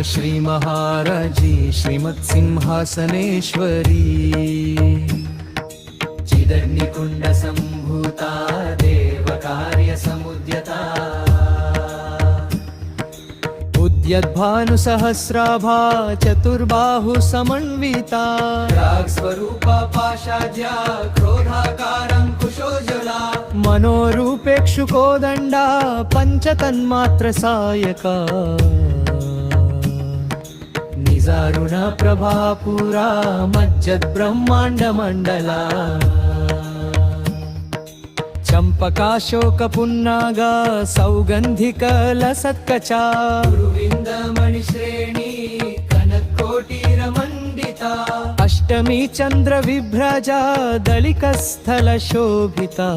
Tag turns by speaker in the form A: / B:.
A: Shri महाराजी श्रीमत्सिंहासनेश्वरी चिदग्निकुण्ड सम्भूता देवकार्यसमुद्यता उद्यद्भानुसहस्राभा चतुर्बाहु समन्विता रागस्वरूपा पाशाद्या क्रोधाकारङ्कुशोज्ज्वला मनोरूपेक्षुकोदण्डा पञ्चतन्मात्रसायका निजारुणा प्रभापुरा मज्जद्ब्रह्माण्डमण्डला चंपकाशोकपुन्नागा सौगन्धिकलसत्कचा गुरुविन्दमणिश्रेणी कनकोटिरमण्डिता अष्टमी चन्द्रविभ्रजा दलिकस्थलशोभिता।